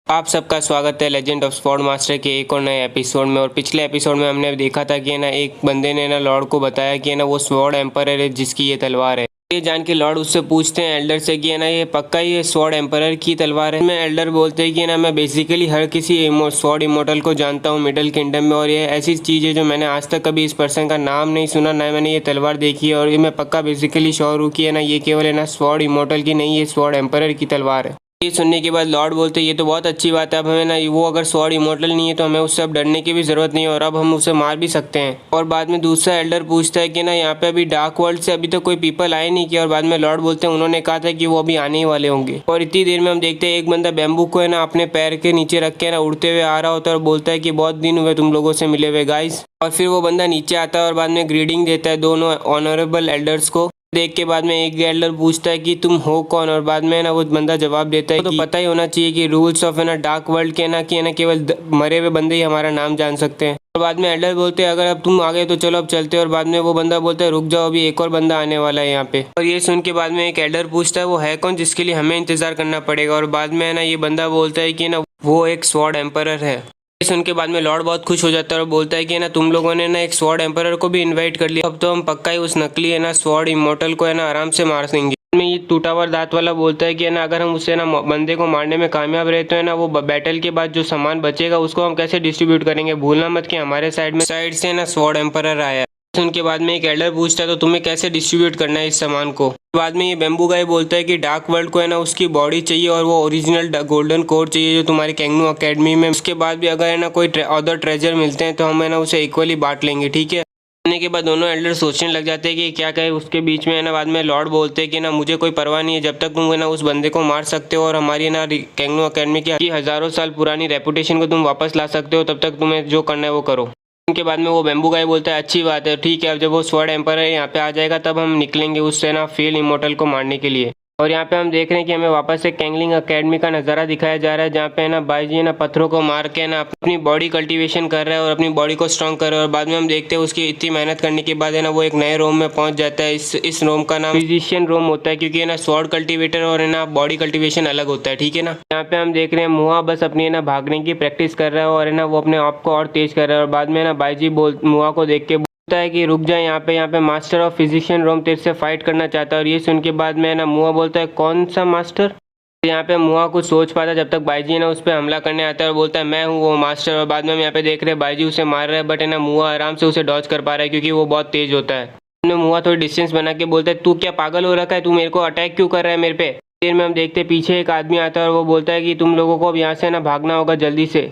आप सबका स्वागत है लेजेंड ऑफ स्वॉर्ड मास्टर के एक और नए एपिसोड में। और पिछले एपिसोड में हमने देखा था कि ना एक बंदे ने ना लॉर्ड को बताया कि ना वो स्वॉर्ड एम्परर है जिसकी ये तलवार है। ये जान के लॉर्ड उससे पूछते हैं एल्डर से कि ना ये पक्का ये स्वॉर्ड एम्परर की तलवार है। मैं एल्डर बोलते हैं कि ना मैं बेसिकली हर किसी स्वॉर्ड इमोर्टल को जानता हूँ मिडल किंगडम में, और ये ऐसी चीज़ है जो मैंने आज तक कभी इस पर्सन का नाम नहीं सुना, ना मैंने ये तलवार देखी है। और ये मैं पक्का बेसिकली श्योर हूँ कि है ना ये केवल है ना स्वॉर्ड इमोर्टल की नहीं, ये स्वॉर्ड एम्परर की तलवार है। ये सुनने के बाद लॉर्ड बोलते ये तो बहुत अच्छी बात है, अब हमें ना वो अगर स्वॉर्ड इमोर्टल नहीं है तो हमें उससे अब डरने की भी ज़रूरत नहीं है और अब हम उसे मार भी सकते हैं। और बाद में दूसरा एल्डर पूछता है कि ना यहाँ पे अभी डार्क वर्ल्ड से अभी तो कोई पीपल आए नहीं किया, और बाद में लॉर्ड बोलते हैं उन्होंने कहा था कि वो अभी आने ही वाले होंगे। और इतनी देर में हम देखते हैं एक बंदा बैम्बू को है ना अपने पैर के नीचे रख के ना उड़ते हुए आ रहा होता है और बोलता है कि बहुत दिन हुए तुम लोगों से मिले हुए गाइस। और फिर वो बंदा नीचे आता है और बाद में ग्रीडिंग देता है दोनों ऑनरेबल एल्डर्स को। देख के बाद में एक एल्डर पूछता है कि तुम हो कौन, और बाद में ना वो बंदा जवाब देता है तो पता ही होना चाहिए कि रूल्स ऑफ है ना डार्क वर्ल्ड के ना कि ना केवल मरे हुए बंदे ही हमारा नाम जान सकते हैं। और बाद में एल्डर बोलते हैं अगर अब तुम आ गए तो चलो अब चलते हैं। और बाद में वो बंदा बोलता है रुक जाओ अभी एक और बंदा आने वाला है यहाँ पे। और ये सुन के बाद में एक एल्डर पूछता है वो है कौन जिसके लिए हमें इंतजार करना पड़ेगा। और बाद में ना ये बंदा बोलता है कि ना वो एक स्वॉर्ड एम्परर है। सुन के बाद में लॉर्ड बहुत खुश हो जाता है और बोलता है कि ना तुम लोगों ने ना एक स्वॉर्ड एम्परर को भी इनवाइट कर लिया, अब तो हम पक्का ही उस नकली है ना स्वॉर्ड इमोर्टल को है ना आराम से मार देंगे। में ये टूटा हुआ दांत वाला बोलता है कि ना अगर हम उससे ना बंदे को मारने में कामयाब रहे तो है ना वो बैटल के बाद जो सामान बचेगा उसको हम कैसे डिस्ट्रीब्यूट करेंगे। भूलना मत कि हमारे साइड से ना स्वॉर्ड एम्परर आया। उनके बाद में एक एल्डर पूछता है तो तुम्हें कैसे डिस्ट्रीब्यूट करना है इस सामान को। बाद में ये बेम्बू गाय बोलता है कि डार्क वर्ल्ड को है ना उसकी बॉडी चाहिए और वो ओरिजिनल गोल्डन कोर चाहिए जो तुम्हारी कैंगनू अकेडमी में। उसके बाद भी अगर है ना कोई अदर ट्रेजर मिलते हैं तो हम है ना उसे इक्वली बांट लेंगे, ठीक है। के बाद दोनों एल्डर सोचने लग जाते हैं कि क्या कहे। उसके बीच में है ना बाद में लॉर्ड बोलते हैं कि ना मुझे कोई परवाह नहीं है जब तक तुम है ना उस बंदे को मार सकते हो और हमारी ना कैंगनू अकेडमी की हजारों साल पुरानी रेपुटेशन को तुम वापस ला सकते हो, तब तक तुम्हें जो करना है वो करो। उनके बाद में वो बेम्बू गाय बोलता है अच्छी बात है, ठीक है। अब जब वो स्वॉर्ड एम्परर यहाँ पे आ जाएगा तब हम निकलेंगे उससे ना फेल इमोर्टल को मारने के लिए। और यहाँ पे हम देख रहे हैं कि हमें वापस से कैंगलिंग अकेडमी का नज़ारा दिखाया जा रहा है जहाँ पे ना बाईजी ना पत्थरों को मार के ना अपनी बॉडी कल्टीवेशन कर रहा है और अपनी बॉडी को स्ट्रॉन्ग कर रहा है। और बाद में हम देखते हैं उसकी इतनी मेहनत करने के बाद है ना वो एक नए रोम में पहुंच जाता है। इस रोम का नाम फिजिशियन रोम होता है क्योंकि है ना स्वॉर्ड कल्टिवेटर और है ना बॉडी कल्टिवेशन अलग होता है, ठीक है ना। यहाँ पे हम देख रहे हैं मुआ बस अपनी है ना भागने की प्रैक्टिस कर रहा है और है ना वो अपने आप को और तेज कर रहा है। और बाद में ना बाईजी मुआ को देख के है कि रुक जाए यहाँ पे मास्टर ऑफ फिजिशियन रोम तेरे से फाइट करना चाहता है। और ये सुन के बाद में ना मुआ बोलता है कौन सा मास्टर। यहाँ पे मुआ कुछ सोच पाता जब तक बाईजी ना उस पर हमला करने आता है और बोलता है मैं हूँ वो मास्टर। और बाद में हम यहाँ पे देख रहे हैं बाईजी उसे मार रहा है बट है ना मुआ आराम से उसे डॉज कर पा रहा है क्योंकि वो बहुत तेज होता है। मुआ थोड़ी डिस्टेंस बना के बोलता है तू क्या पागल हो रखा है, तू मेरे को अटैक क्यों कर रहा है मेरे पे। देर में हम देखते पीछे एक आदमी आता है और वो बोलता है कि तुम लोगों को अब यहाँ से ना भागना होगा जल्दी से।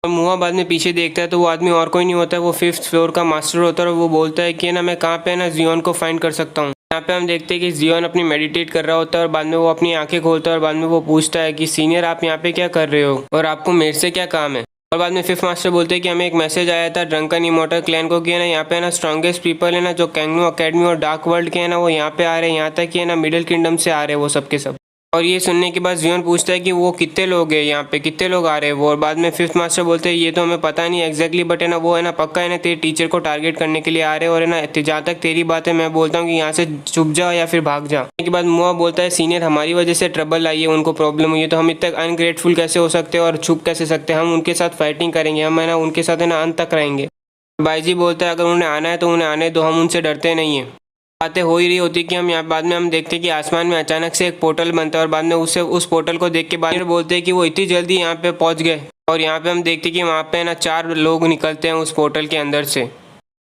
मुआ बाद में पीछे देखता है तो वो आदमी और कोई नहीं होता है, वो 5th फ्लोर का मास्टर होता है। और वो बोलता है कि ना मैं कहाँ पे ना जियोन को फाइंड कर सकता हूँ। यहाँ पे हम देखते हैं कि जियोन अपनी मेडिटेट कर रहा होता है और बाद में वो अपनी आंखें खोलता है और बाद में वो पूछता है कि सीनियर आप यहाँ पे क्या कर रहे हो और आपको मेरे से क्या काम है। और बाद में 5th मास्टर बोलते हैं कि हमें एक मैसेज आया था ड्रंकन इमोर्टल क्लैन को कि है ना यहाँ पे ना स्ट्रॉन्गेस्ट पीपल है ना जो कैंगनू अकेडमी और डार्क वर्ल्ड के है ना वो यहाँ पे आ रहे हैं, यहाँ तक कि है ना मिडिल किंगडम से आ रहे हैं वो सब के सब। और ये सुनने के बाद जियोन पूछता है कि वो कितने लोग हैं यहाँ पे, कितने लोग आ रहे हैं वो। और बाद में 5th मास्टर बोलते हैं ये तो हमें पता नहीं एग्जैक्टली बट है ना वो है ना पक्का है ना तेरे टीचर को टारगेट करने के लिए आ रहे हैं। और है ना जहाँ तक तेरी बात है मैं बोलता हूँ कि यहाँ से छुप जाओ या फिर भाग जाओ। उसके बाद मुआ बोलता है सीनियर हमारी वजह से ट्रबल आई है, उनको प्रॉब्लम हुई है तो हम इतने अनग्रेटफुल कैसे हो सकते हैं और छुप कैसे सकते हैं। हम उनके साथ फाइटिंग करेंगे, हम है ना उनके साथ है ना अंत तक रहेंगे। बाईजी बोलता है अगर उन्हें आना है तो उन्हें आने दो, हम उनसे डरते नहीं है। बातें हो ही रही होती कि हम यहाँ बाद में हम देखते हैं कि आसमान में अचानक से एक पोर्टल बनता है और बाद में उस पोर्टल को देख के बाद बोलते हैं कि वो इतनी जल्दी यहाँ पे पहुँच गए। और यहाँ पे हम देखते हैं कि वहाँ पे ना 4 लोग निकलते हैं उस पोर्टल के अंदर से।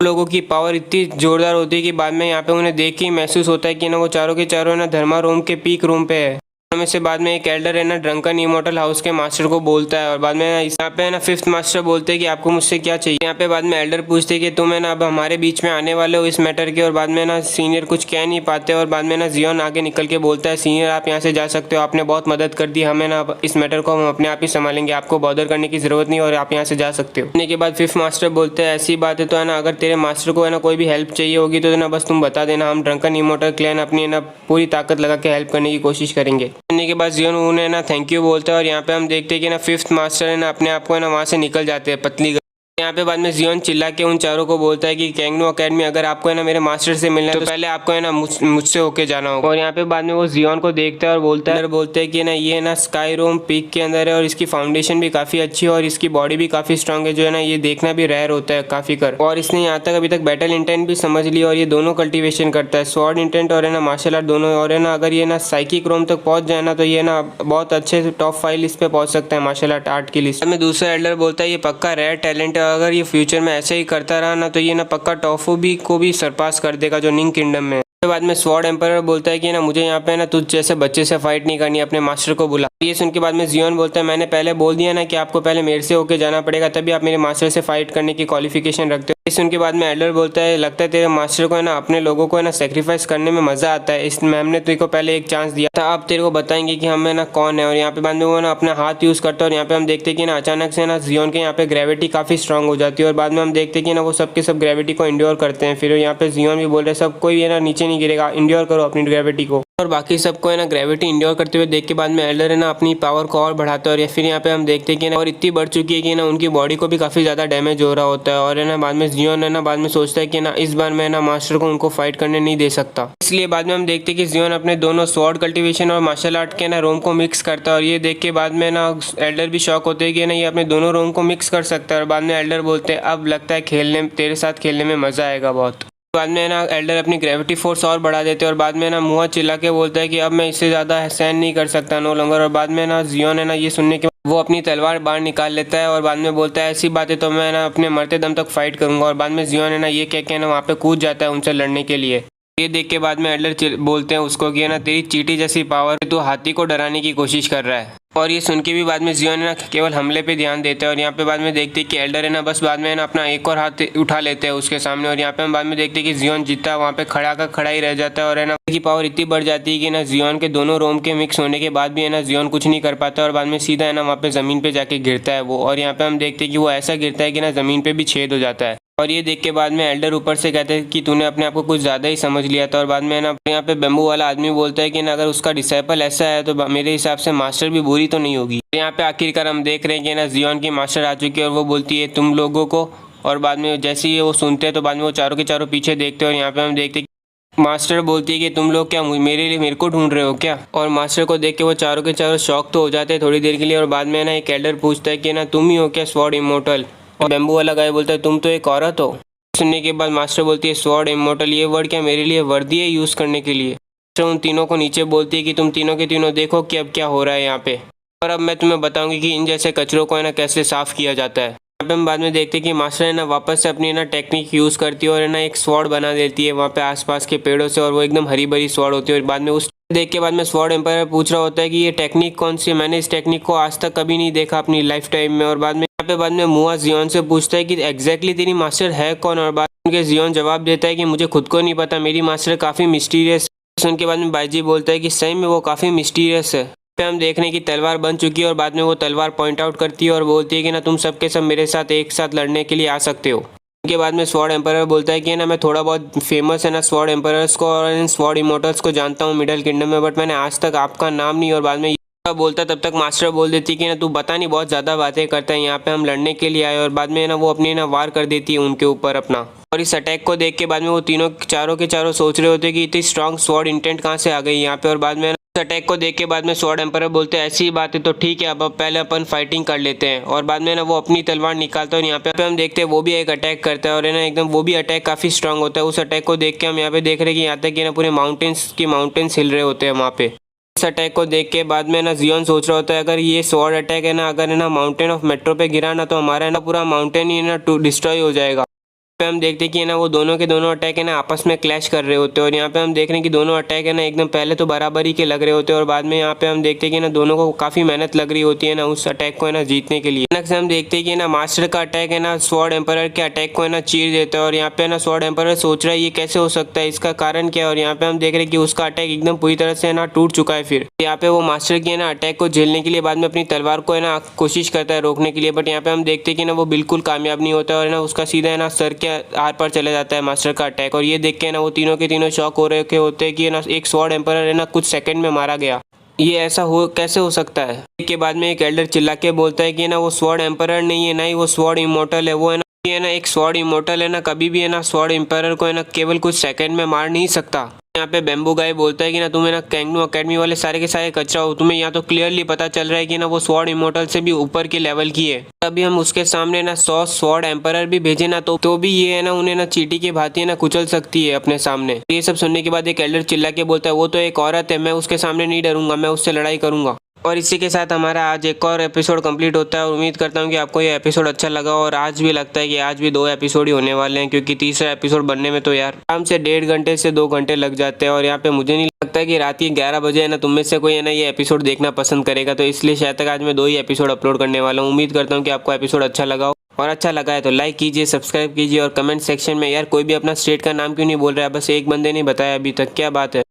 लोगों की पावर इतनी जोरदार होती है कि बाद में यहाँ पे उन्हें देख के ही महसूस होता है कि ना वो चारों के चारों ना धर्मा रोम के पीक रूम पे है। में से बाद में एक एल्डर है ना ड्रंकन इमोर्टल हाउस के मास्टर को बोलता है। और बाद में यहाँ पे है ना 5th मास्टर बोलते हैं कि आपको मुझसे क्या चाहिए। यहाँ पे बाद में एल्डर पूछते हैं कि तुम है ना अब हमारे बीच में आने वाले हो इस मैटर के। और बाद में ना सीनियर कुछ कह नहीं पाते और बाद में ना जियोन आगे निकल के बोलता है सीनियर आप यहाँ से जा सकते हो, आपने बहुत मदद कर दी हमें ना, इस मैटर को हम अपने आप ही संभालेंगे, आपको बॉदर करने की जरूरत नहीं और आप यहाँ से जा सकते हो। के बाद 5th मास्टर बोलते हैं ऐसी बात है तो है ना अगर तेरे मास्टर को है ना कोई भी हेल्प चाहिए होगी तो ना बस तुम बता देना, हम ड्रंकन इमोर्टल क्लैन अपनी ना पूरी ताकत लगा के हेल्प करने की कोशिश करेंगे। के बाद जियोन उन्हें ना थैंक यू बोलता है। और यहाँ पे हम देखते हैं कि ना 5th मास्टर है ना अपने आप को है ना वहाँ से निकल जाते हैं पतली यहाँ पे बाद में जियोन चिल्ला के उन चारों को बोलता है कि कैंगनो अकेडमी अगर आपको है ना मेरे मास्टर से मिलना है तो पहले आपको है ना मुझसे होके जाना होगा। और यहाँ पे बाद में वो जियोन को देखता है और बोलते हैं कि ना ये ना स्काई रोम पीक के अंदर है और इसकी फाउंडेशन भी काफी अच्छी है और इसकी बॉडी भी काफी स्ट्रांग है, जो है ना ये देखना भी रेयर होता है काफी कर। और इसने यहाँ तक अभी तक बैटल इंटेंट भी समझ लिया और ये दोनों कल्टिवेशन करता है, स्वॉर्ड इंटेंट और है ना मार्शल आर्ट दोनों। और है ना अगर ये ना साइकिक रोम तक पहुंच जाए ना तो ये ना बहुत अच्छे से टॉप 5 लिस्ट पे पहुंच सकता है मार्शल आर्ट की लिस्ट में। दूसरा एल्डर बोलता है ये पक्का रेयर टैलेंट है, अगर ये फ्यूचर में ऐसे ही करता रहा ना तो ये ना पक्का टॉफू भी को भी सरपास कर देगा जो निंग किंगडम में। उसके बाद में स्वॉर्ड एम्परर बोलता है कि ना मुझे यहाँ पे ना तुझ जैसे बच्चे से फाइट नहीं करनी, अपने मास्टर को बुला। ये सुन के बाद में जियोन बोलता है मैंने पहले बोल दिया ना कि आपको पहले मेरे से होके जाना पड़ेगा तभी आप मेरे मास्टर से फाइट करने की क्वालिफिकेशन रखते हो। इस सुन के बाद में एल्डर बोलता है लगता है तेरे मास्टर को है ना अपने लोगों को है ना सेक्रीफाइस करने में मजा आता है, इस मैम ने तेरे को पहले एक चांस दिया था, अब तेरे को बताएंगे कि हम है ना कौन है। और यहाँ पे बाद में वो ना अपना हाथ यूज करता है और यहाँ पे हम देखते हैं कि ना अचानक से ना जियोन के यहाँ पे ग्रेविटी काफी स्ट्रांग हो जाती है और बाद में हम देखते हैं कि ना वो सबके सब ग्रेविटी को इंड्योर करते हैं। फिर यहाँ पे जियोन भी बोल रहे सब कोई है ना नीचे नहीं गिरेगा, इंड्योर करो अपनी ग्रेविटी को। और बाकी सबको है ना ग्रेविटी इंड्योर करते हुए देख के बाद में एल्डर है ना अपनी पावर को और बढ़ाता है और या फिर यहाँ पे हम देखते हैं कि ना और इतनी बढ़ चुकी है कि ना उनकी बॉडी को भी काफी ज्यादा डैमेज हो रहा होता है। और है ना बाद में जियोन है ना बाद में सोचता है कि ना इस बार मैं ना मास्टर को उनको फाइट करने नहीं दे सकता, इसलिए बाद में हम देखते हैं कि जियोन अपने दोनों स्वॉर्ड कल्टिवेशन और मार्शल आर्ट के ना रोम को मिक्स करता है। और ये देख के बाद में ना एल्डर भी शॉक होते हैं कि ना ये अपने दोनों रोम को मिक्स कर सकता है। और बाद में एल्डर बोलते हैं अब लगता है खेलने तेरे साथ खेलने में मजा आएगा बहुत। बाद में ना एल्डर अपनी ग्रेविटी फोर्स और बढ़ा देते हैं और बाद में ना मुआ चिल्ला के बोलता है कि अब मैं इससे ज़्यादा सहन नहीं कर सकता नो लॉन्गर। और बाद में ना जियोन है ना ये सुनने के वो अपनी तलवार बाहर निकाल लेता है और बाद में बोलता है ऐसी बातें तो मैं ना अपने मरते दम तक फाइट करूंगा। और बाद में जियोन है ना ये कह के ना वहाँ पे कूद जाता है उनसे लड़ने के लिए। ये देख के बाद में एल्डर बोलते हैं उसको कि ना तेरी चींटी जैसी पावर तू हाथी को डराने की कोशिश कर रहा है। और ये सुन के भी बाद में जियोन है ना केवल हमले पे ध्यान देते हैं। और यहाँ पे बाद में देखते हैं कि एल्डर है ना बस बाद में ना अपना एक और हाथ उठा लेते हैं उसके सामने। और यहाँ पे हम बाद में देखते हैं कि जियोन जीतता है, वहाँ पे खड़ा का खड़ा ही रह जाता है। और है ना की पावर इतनी बढ़ जाती है कि ना जियोन के दोनों रोम के मिक्स होने के बाद भी है ना जियोन कुछ नहीं कर पाता और बाद में सीधा है ना वहाँ पे जमीन पे जाके गिरता है वो। और यहाँ पे हम देखते हैं कि वो ऐसा गिरता है कि ना जमीन पे भी छेद हो जाता है। और ये देख के बाद में एल्डर ऊपर से कहते हैं कि तूने अपने आप को कुछ ज़्यादा ही समझ लिया था। और बाद में ना यहाँ पे बेम्बू वाला आदमी बोलता है कि ना अगर उसका डिसाइपल ऐसा है तो मेरे हिसाब से मास्टर भी बुरी तो नहीं होगी। यहाँ पे आखिरकार हम देख रहे हैं कि ना जियोन की मास्टर आ चुकी है और वो बोलती है तुम लोगों को। और बाद में जैसे ही वो सुनते हैं तो बाद में वो चारों के चारों पीछे देखते हैं और यहाँ पे हम देखते हैं मास्टर बोलती है कि तुम लोग क्या मेरे को ढूंढ रहे हो क्या। और मास्टर को देख के वो चारों के चारों शॉक तो हो जाते हैं थोड़ी देर के लिए। और बाद में ना एक एल्डर पूछता है कि ना तुम ही हो क्या स्वॉर्ड इमोर्टल। और बेम्बू वाला गाय बोलता है तुम तो एक औरत हो। सुनने के बाद मास्टर बोलती है स्वॉर्ड इमोर्टल ये वर्ड क्या मेरे लिए वर्दी है यूज़ करने के लिए। मास्टर उन तीनों को नीचे बोलती है कि तुम तीनों के तीनों देखो कि अब क्या हो रहा है यहाँ पे और अब मैं तुम्हें बताऊंगी कि इन जैसे कचरों को है ना कैसे साफ़ किया जाता है। यहाँ पे हम बाद में देखते हैं कि मास्टर है ना वापस से अपनी ना टेक्निक यूज़ करती है और है ना एक स्वॉर्ड बना देती है वहाँ पे आसपास के पेड़ों से और वो एकदम हरी भरी स्वॉर्ड होती है। और बाद में उस देख के बाद में स्वॉर्ड एम्पायर पूछ रहा होता है कि ये टेक्निक कौन सी है, मैंने इस टेक्निक को आज तक कभी नहीं देखा अपनी लाइफ टाइम में। और बाद में यहाँ पे बाद में मुआ जियोन से पूछता है कि एग्जैक्टली तेरी मास्टर है कौन। और बाद में जियोन जवाब देता है कि मुझे खुद को नहीं पता, मेरी मास्टर काफ़ी मिस्टीरियस। सुन के बाद में बाईजी बोलता है कि सही में वो काफ़ी मिस्टीरियस है। पे हम देख रहे हैं कि तलवार बन चुकी है और बाद में वो तलवार पॉइंट आउट करती है और बोलती है कि ना तुम सबके सब मेरे साथ एक साथ लड़ने के लिए आ सकते हो। उनके बाद में स्वॉर्ड एम्परर बोलता है कि ना मैं थोड़ा बहुत फेमस है ना स्वॉर्ड एम्परर्स को और इन स्वॉर्ड इमोर्टल्स को जानता हूँ मिडल किंगडम में, बट मैंने आज तक आपका नाम नहीं। और बाद में बोलता तब तक मास्टर बोल देती कि ना तू बता नहीं बहुत ज़्यादा बातें करता है, यहाँ पे हम लड़ने के लिए आए। और बाद में ना वो अपनी ना वार कर देती है उनके ऊपर अपना। और इस अटैक को देख के बाद में वो तीनों चारों के चारों सोच रहे होते हैं कि इतनी स्ट्रॉन्ग स्वॉर्ड इंटेंट कहाँ से आ गई यहाँ पे। और बाद में अटैक को देख के बाद में स्वॉर्ड एम्परर बोलते हैं ऐसी बात है तो ठीक है अब पहले अपन फाइटिंग कर लेते हैं। और बाद में ना वो अपनी तलवार निकालता है और यहाँ पे हम देखते हैं वो भी एक अटैक करता है और है ना एकदम वो भी अटैक काफ़ी स्ट्रांग होता है। उस अटैक को देख के हम यहाँ पे देख रहे हैं कि यहाँ तक कि ना पूरे माउंटेन्स हिल रहे होते हैं वहाँ पे। इस अटैक को देख के बाद में ना जियोन सोच रहा होता है अगर ये स्वॉर्ड अटैक है ना अगर है ना माउंटेन ऑफ मेट्रो पे गिरा ना तो हमारा है ना पूरा माउंटेन ही ना डिस्ट्रॉय हो जाएगा। पे हम देखते हैं कि ना वो दोनों के दोनों अटैक है ना आपस में क्लैश कर रहे होते हैं। और यहाँ पे हम देख रहे हैं कि दोनों अटैक है ना एकदम पहले तो बराबरी के लग रहे होते हैं और बाद में यहाँ पे हम देखते हैं कि ना दोनों को काफ़ी मेहनत लग रही होती है ना उस अटैक को है ना जीतने के लिए। नेक्स्ट हम देखते हैं कि ना मास्टर का अटैक है ना स्वॉर्ड एम्परर के अटैक को है ना चीर देता है। और यहाँ पे ना स्वॉर्ड एम्परर सोच रहा है ये कैसे हो सकता है, इसका कारण क्या है। और यहाँ पे हम देख रहे हैं कि उसका अटैक एकदम पूरी तरह से ना टूट चुका है। फिर यहाँ पे वो मास्टर की है ना अटैक को झेलने के लिए बाद में अपनी तलवार को है ना कोशिश करता है रोकने के लिए, बट यहाँ पे हम देखते हैं कि ना वो बिल्कुल कामयाब नहीं होता और है ना उसका सीधा है ना सर के आर पर चले जाता है मास्टर का अटैक। और ये देख के ना वो तीनों के तीनों शॉक हो रहे होते हैं कि ना एक स्वॉर्ड एम्परर है ना कुछ सेकंड में मारा गया, ये ऐसा हो कैसे हो सकता है। के बाद में एक एल्डर चिल्ला के बोलता है कि ना वो स्वॉर्ड एम्परर नहीं है ना ही वो स्वॉर्ड इमोर्टल है, वो है ना ये ना एक स्वॉर्ड इमोर्टल है ना, कभी भी है ना स्वॉर्ड एम्पायर को है ना केवल कुछ सेकंड में मार नहीं सकता। यहाँ पे बैम्बू गाय बोलता है कि ना तुम्हें ना कैंगनू अकेडमी वाले सारे के सारे कचरा हो, तुम्हें यहाँ तो क्लियरली पता चल रहा है कि ना वो स्वॉर्ड इमोर्टल से भी ऊपर के लेवल की है। तभी हम उसके सामने ना 100 स्वॉर्ड एम्पायर भी भेजे ना तो भी ये है ना उन्हें ना चींटी की भांति है ना कुचल सकती है अपने सामने। ये सब सुनने के बाद एक एल्डर चिल्ला के बोलता है वो तो एक औरत है, मैं उसके सामने नहीं डरूंगा, मैं उससे लड़ाई करूंगा। और इसी के साथ हमारा आज एक और एपिसोड कंप्लीट होता है। और उम्मीद करता हूँ कि आपको ये एपिसोड अच्छा लगा, और आज भी लगता है कि आज भी 2 एपिसोड ही होने वाले हैं, क्योंकि तीसरा एपिसोड बनने में तो यार आराम से 1.5 घंटे से 2 घंटे लग जाते हैं। और यहाँ पे मुझे नहीं लगता कि रात के 11 बजे है ना तुम में से कोई है ना ये एपिसोड देखना पसंद करेगा, तो इसलिए शायद तक आज मैं 2 ही एपिसोड अपलोड करने वाला हूँ। उम्मीद करता हूँ कि आपको एपिसोड अच्छा लगा हो, और अच्छा लगा है तो लाइक कीजिए, सब्सक्राइब कीजिए, और कमेंट सेक्शन में यार कोई भी अपना स्टेट का नाम क्यों नहीं बोल रहा है, बस एक बंदे ने बताया अभी तक, क्या बात है।